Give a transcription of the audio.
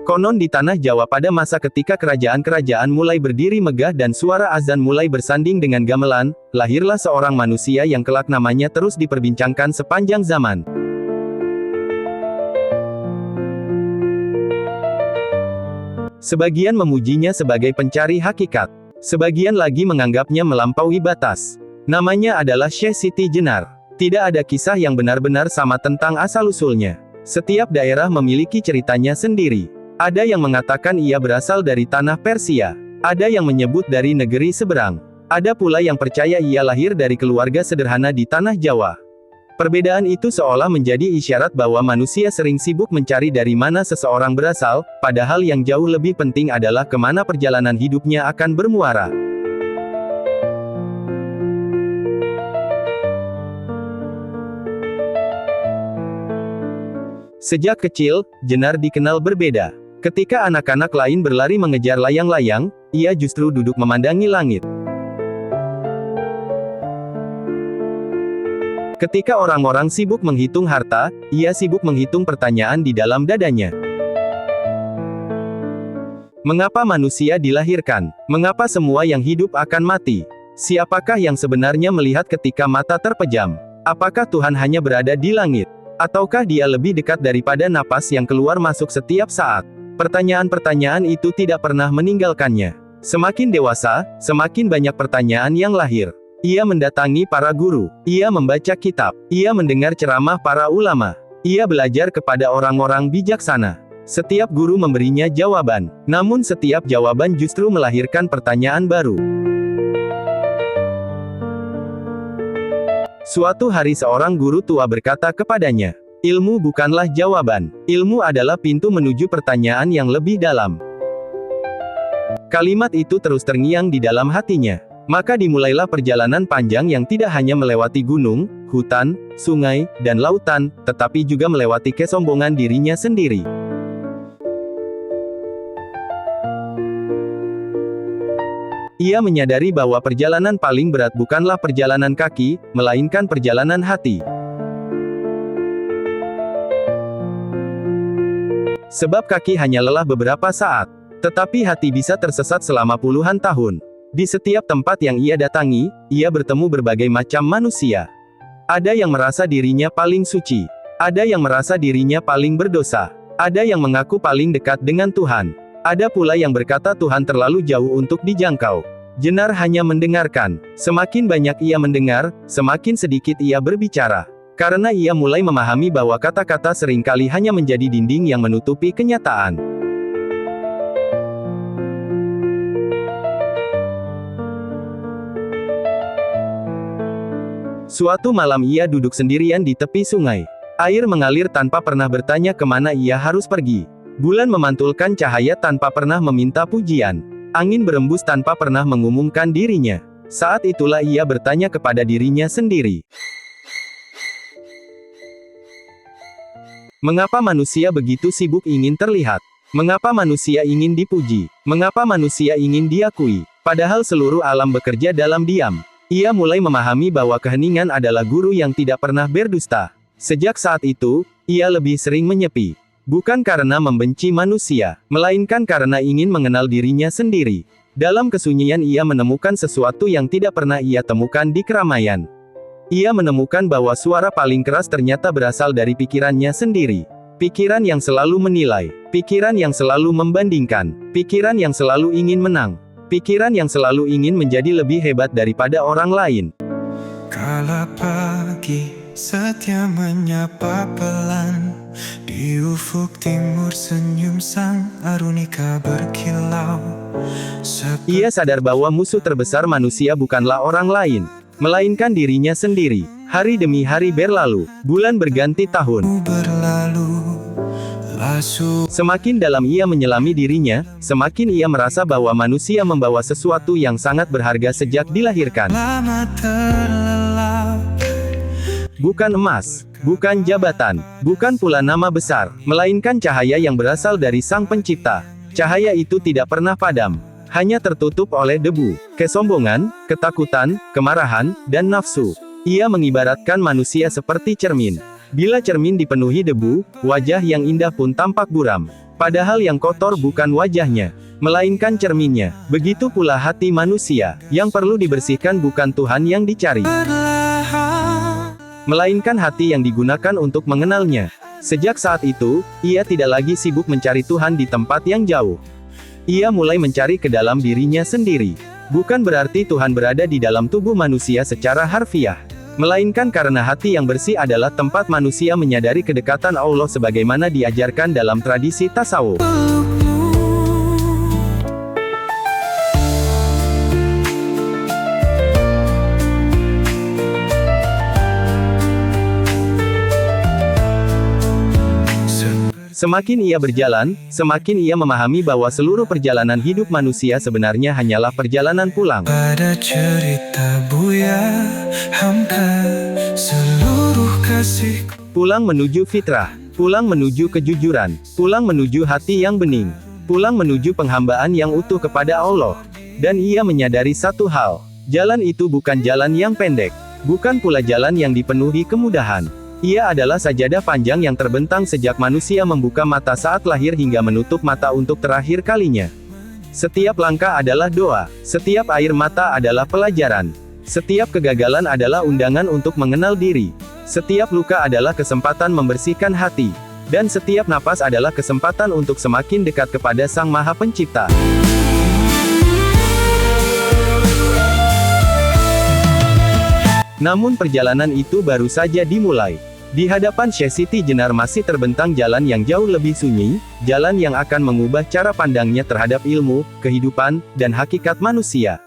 Konon di tanah Jawa pada masa ketika kerajaan-kerajaan mulai berdiri megah dan suara azan mulai bersanding dengan gamelan, lahirlah seorang manusia yang kelak namanya terus diperbincangkan sepanjang zaman. Sebagian memujinya sebagai pencari hakikat. Sebagian lagi menganggapnya melampaui batas. Namanya adalah Syekh Siti Jenar. Tidak ada kisah yang benar-benar sama tentang asal-usulnya. Setiap daerah memiliki ceritanya sendiri. Ada yang mengatakan ia berasal dari tanah Persia. Ada yang menyebut dari negeri seberang. Ada pula yang percaya ia lahir dari keluarga sederhana di tanah Jawa. Perbedaan itu seolah menjadi isyarat bahwa manusia sering sibuk mencari dari mana seseorang berasal, padahal yang jauh lebih penting adalah kemana perjalanan hidupnya akan bermuara. Sejak kecil, Jenar dikenal berbeda. Ketika anak-anak lain berlari mengejar layang-layang, ia justru duduk memandangi langit. Ketika orang-orang sibuk menghitung harta, ia sibuk menghitung pertanyaan di dalam dadanya. Mengapa manusia dilahirkan? Mengapa semua yang hidup akan mati? Siapakah yang sebenarnya melihat ketika mata terpejam? Apakah Tuhan hanya berada di langit? Ataukah dia lebih dekat daripada napas yang keluar masuk setiap saat? Pertanyaan-pertanyaan itu tidak pernah meninggalkannya. Semakin dewasa, semakin banyak pertanyaan yang lahir. Ia mendatangi para guru, ia membaca kitab, ia mendengar ceramah para ulama, ia belajar kepada orang-orang bijaksana. Setiap guru memberinya jawaban, namun setiap jawaban justru melahirkan pertanyaan baru. Suatu hari seorang guru tua berkata kepadanya, "Ilmu bukanlah jawaban, ilmu adalah pintu menuju pertanyaan yang lebih dalam." Kalimat itu terus terngiang di dalam hatinya. Maka dimulailah perjalanan panjang yang tidak hanya melewati gunung, hutan, sungai, dan lautan, tetapi juga melewati kesombongan dirinya sendiri. Ia menyadari bahwa perjalanan paling berat bukanlah perjalanan kaki, melainkan perjalanan hati. Sebab kaki hanya lelah beberapa saat, tetapi hati bisa tersesat selama puluhan tahun. Di setiap tempat yang ia datangi, ia bertemu berbagai macam manusia. Ada yang merasa dirinya paling suci. Ada yang merasa dirinya paling berdosa. Ada yang mengaku paling dekat dengan Tuhan. Ada pula yang berkata Tuhan terlalu jauh untuk dijangkau. Jenar hanya mendengarkan. Semakin banyak ia mendengar, semakin sedikit ia berbicara. Karena ia mulai memahami bahwa kata-kata seringkali hanya menjadi dinding yang menutupi kenyataan. Suatu malam ia duduk sendirian di tepi sungai. Air mengalir tanpa pernah bertanya kemana ia harus pergi. Bulan memantulkan cahaya tanpa pernah meminta pujian. Angin berembus tanpa pernah mengumumkan dirinya. Saat itulah ia bertanya kepada dirinya sendiri. Mengapa manusia begitu sibuk ingin terlihat? Mengapa manusia ingin dipuji? Mengapa manusia ingin diakui? Padahal seluruh alam bekerja dalam diam. Ia mulai memahami bahwa keheningan adalah guru yang tidak pernah berdusta. Sejak saat itu, ia lebih sering menyepi. Bukan karena membenci manusia, melainkan karena ingin mengenal dirinya sendiri. Dalam kesunyian ia menemukan sesuatu yang tidak pernah ia temukan di keramaian. Ia menemukan bahwa suara paling keras ternyata berasal dari pikirannya sendiri. Pikiran yang selalu menilai, pikiran yang selalu membandingkan, pikiran yang selalu ingin menang. Pikiran yang selalu ingin menjadi lebih hebat daripada orang lain. Kala pagi setia menyapa pelan, di ufuk timur senyum sang arunika berkilau. Ia sadar bahwa musuh terbesar manusia bukanlah orang lain, melainkan dirinya sendiri. Hari demi hari berlalu, bulan berganti tahun. Semakin dalam ia menyelami dirinya, semakin ia merasa bahwa manusia membawa sesuatu yang sangat berharga sejak dilahirkan. Bukan emas, bukan jabatan, bukan pula nama besar, melainkan cahaya yang berasal dari Sang Pencipta. Cahaya itu tidak pernah padam, hanya tertutup oleh debu, kesombongan, ketakutan, kemarahan, dan nafsu. Ia mengibaratkan manusia seperti cermin. Bila cermin dipenuhi debu, wajah yang indah pun tampak buram. Padahal yang kotor bukan wajahnya, melainkan cerminnya. Begitu pula hati manusia, yang perlu dibersihkan bukan Tuhan yang dicari, melainkan hati yang digunakan untuk mengenalnya. Sejak saat itu, ia tidak lagi sibuk mencari Tuhan di tempat yang jauh. Ia mulai mencari ke dalam dirinya sendiri. Bukan berarti Tuhan berada di dalam tubuh manusia secara harfiah, melainkan karena hati yang bersih adalah tempat manusia menyadari kedekatan Allah sebagaimana diajarkan dalam tradisi tasawuf. Semakin ia berjalan, semakin ia memahami bahwa seluruh perjalanan hidup manusia sebenarnya hanyalah perjalanan pulang. Pada cerita Buya Hamka, seluruh kasih. Pulang menuju fitrah, pulang menuju kejujuran, pulang menuju hati yang bening, pulang menuju penghambaan yang utuh kepada Allah. Dan ia menyadari satu hal, jalan itu bukan jalan yang pendek, bukan pula jalan yang dipenuhi kemudahan. Ia adalah sajadah panjang yang terbentang sejak manusia membuka mata saat lahir hingga menutup mata untuk terakhir kalinya. Setiap langkah adalah doa, setiap air mata adalah pelajaran, setiap kegagalan adalah undangan untuk mengenal diri, setiap luka adalah kesempatan membersihkan hati, dan setiap napas adalah kesempatan untuk semakin dekat kepada Sang Maha Pencipta. Namun perjalanan itu baru saja dimulai. Di hadapan Syekh Siti Jenar masih terbentang jalan yang jauh lebih sunyi, jalan yang akan mengubah cara pandangnya terhadap ilmu, kehidupan, dan hakikat manusia.